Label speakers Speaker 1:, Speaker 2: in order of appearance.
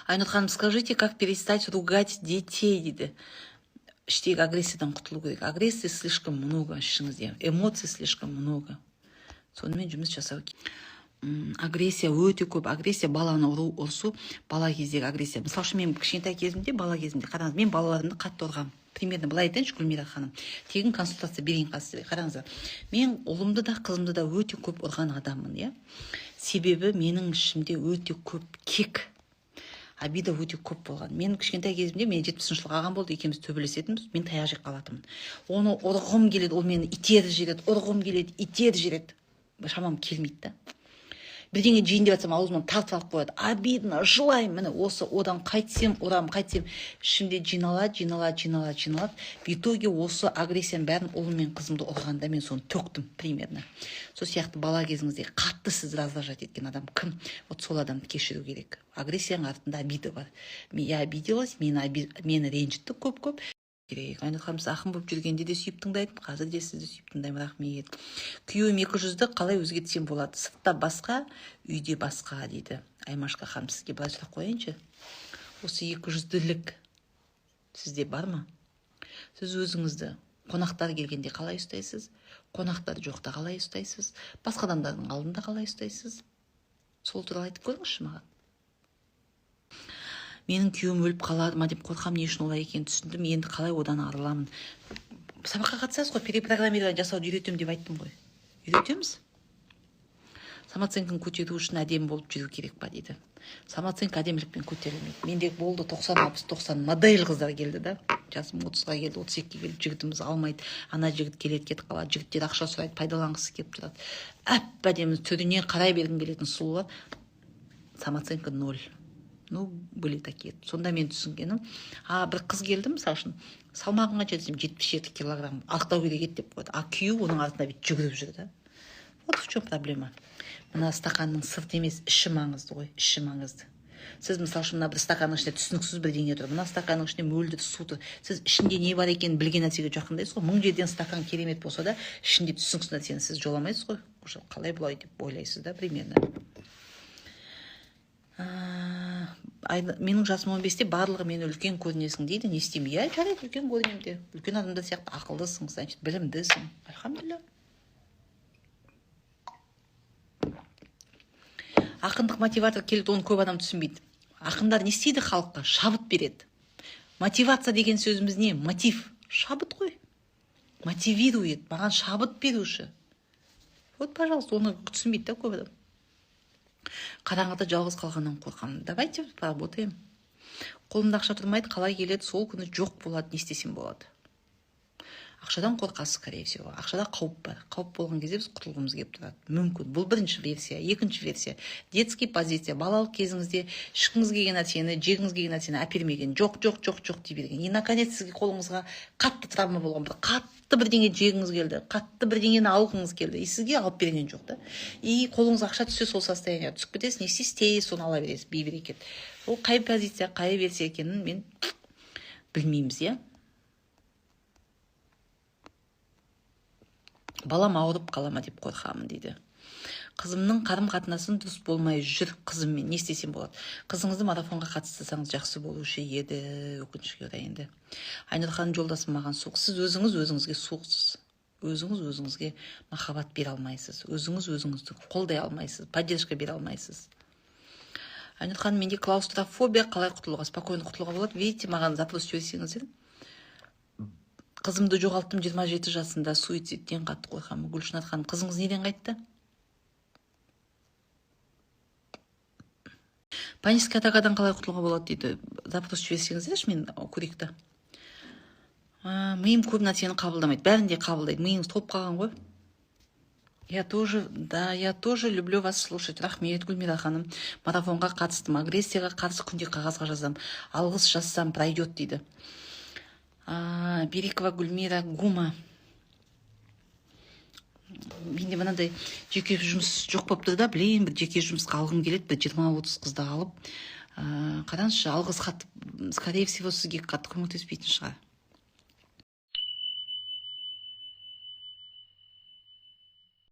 Speaker 1: Айнұр ханым, скажите, как перестать ругать детей, дейді. Іштегі агрессиядан құтылу керек. Агрессия слишком много ішіңізде. Эмоций слишком много. Сонымен жұмыс жасау керек. Агрессия өте көп. Агрессия баланы ұрсу, бала кездегі агрессия. Мысалы үшін мен кішкентай кезімде, бала кезімде, қараңыз, мен балаларымды қатты ұрғам. Примерно былай айтайыншы, Гүлмира ханым. Тегін консультация берейін қазір. Қараңыз, мен ұлымды да қызымды да өте көп ұрған адаммын, иә. Себебі менің ішімде өте көп кек, обида өте көп болған. Мен кішкентай кезімде, мен 70 жылға ағам болды, екеуміз төбелесетінбіз, мен таяқ жеп қалатынмын. Оны ұрғым келеді, ол мені итерді жереді, ұрғым келеді, итерді жереді. Шамам келмейді да. Бірдеңе жейін деп жатсам, аузымнан тартып қояды. Обидно, жылаймын. Міне осы одан қайтсем, ұрам, қайтсем, ішімде жиналады. В итоге осы агрессияның бәрін ұлым мен қызымды ұрғанда мен соны төктім, примерно. Сол сияқты бала кезіңізде қатты сізді раздражать еткен адам кім? Вот сол адамды кешіру керек. Агрессияның артында обида бар. Я обиделась, мені ренжітті көп. Керек. Айнұр ханым, ақын болып жүргенде де сүйіп тыңдайтын, қазір де сізді сүйіп тыңдаймын, рахмет. Күйеуім 200-ді қалай өзгертсем болады? Сыртта басқа, үйде басқа, дейді. Аймашқа ханым, сізге былай сұрақ қояйыншы. Осы 200-ділік сізде бар ма? Сіз өзіңізді қонақтар келгенде қалай ұстайсыз? Қонақтар жоқта қалай ұстайсыз? Басқа адамдардың алдында қалай ұстайсыз? Сол туралы айтып көріңізші маған. Менің күйеуім өліп қалады ма деп қорқам, не үшін олай екенін түсіндім. Енді қалай одан арыламын? Сабаққа қатысасыз ғой, перепрограммирование жасауды үйретемін деп айттым ғой. Үйретеміз? Самооценканы көтеру үшін әдемі болып жүру керек па, дейді. Самооценка әдемілікпен көтерілмейді. Мендегі болды 90-60-90 модель қыздар келді да. Жасым 30-ға келді, 32-ге келді, жігітіміз алмайды. Ана жігіт келеді, кетіп қалады. Жігіттер ақша сұрайды, пайдаланғысы келіп тұрады. Әп-әдемі түріне қарай бергім келетін сұлулар. Самооценка 0. Ну, были такие. Сонда мен түсінгенім, бір қыз келді, мысалы үшін, салмағын қанша десем 77 килограмм, ақтау керек еді деп қойды. Күйеу оның артында бүйтіп жүгіріп жүрді. Вот в чем проблема. Мына стақанның сырты емес, іші маңызды ғой, іші маңызды. Сіз мысалы үшін мына бір стақанның ішінде түсініксіз бірдеңе тұр. Мына стақанның ішінде мөлдір су тұр. Сіз ішінде не бар екенін білген нәрсеге жақындайсыз ғой. 1000 жерден стакан керемет болса да, ішінде түсініксіз нәрсені сіз жоламайсыз ғой. Қалай бұлай деп ойлайсыз да, примерно. Менің жасым 15-те барлығы мені үлкен көрінесің дейді, не істеймін? Я жарайды, үлкен көрінемін де. Үлкен адамдар сияқты ақылдысың, значит, білімдісің. Альхамдулилля. Ақындық мотиватор келді, оны көп адам түсінбейді. Ақындар не істейді халыққа? Шабыт береді. Мотивация деген сөзіміз не? Мотив. Шабыт қой. Мотивирует. Маған шабыт беруші. Вот, пожалуйста, оны түсінбейді да көп адам. Қараңғыда жалғыз қалғаннан қорқамын. Давайте поработаем. Қолымда ақша тұрмайды, қалай келеді, сол күні жоқ болады, не істесем болады. Ақшадан қорқасыз, скорее всего. Ақшада қауіп бар. Қауіп болған кезде біз құтылғымыз келіп тұрады. Мүмкін. Бұл бірінші версия, екінші версия. Детский позиция. Балалық кезіңізде ішкіңіз келген нәрсені, жегіңіз келген нәрсені әпермеген. Жоқ дей берген. И наконец сізге қолыңызға қатты травма болған. Қатты бірдеңе жегіңіз келді. Қатты бірдеңені алғыңыз келді. И сізге алып берген жоқ та. И қолыңызға ақша түссе сол состояние түсіп кетесіз, не істейсіз, тез соны ала бересіз, бейберекет. Ол қай позиция, қай версия екенін мен білмейміз, иә. Балам ауырып қалама деп қорқамын, дейді. Қызымның қарым-қатынасын дұрыс болмай жүр қызыммен, не істесем болады? Қызыңызды марафонға қатыстырсаңыз жақсы болушы еді, өкінішке орай енді. Айнұр ханым, жолдасым маған суық. Сіз өзіңізге суықсыз. Өзіңізге махаббат бере алмайсыз. Өзіңізді қолдай алмайсыз, поддержка бере алмайсыз. Айнұр ханым, менде клаустрофобия, қалай құтылуға, спокойно құтылуға болады? Видите, маған запрос жіберсеңіздер. Қызымды жоғалттым 27 жасында, суицидтен қатты қорқамын. Гүлшнат ханым, қызыңыз неден қайтты? Панический атакадан қалай құтылуға болады дейді. Запрос жіберсеңіздерші, мен көрейікті. Миым көп нәрсені қабылдамайды, бәрін де қабылдайды. Миыңыз толып қалған ғой. Я тоже люблю вас слушать. Рахмет, Гүлмира ханым. Марафонға қатыстым, агрессияға қарсы күнде қағазға жазам. Алғыс жазсам пройдет, дейді. Берикова Гүлмира Гума. Менде мынандай жеке жұмыс жоқ болып тұр да, білейін, бір жеке жұмысқа алғым келеді, бір 20-30 қызды алып. Қараңызшы, алғыс хат, скорее всего, сізге қатты көмектеспейтін шығар.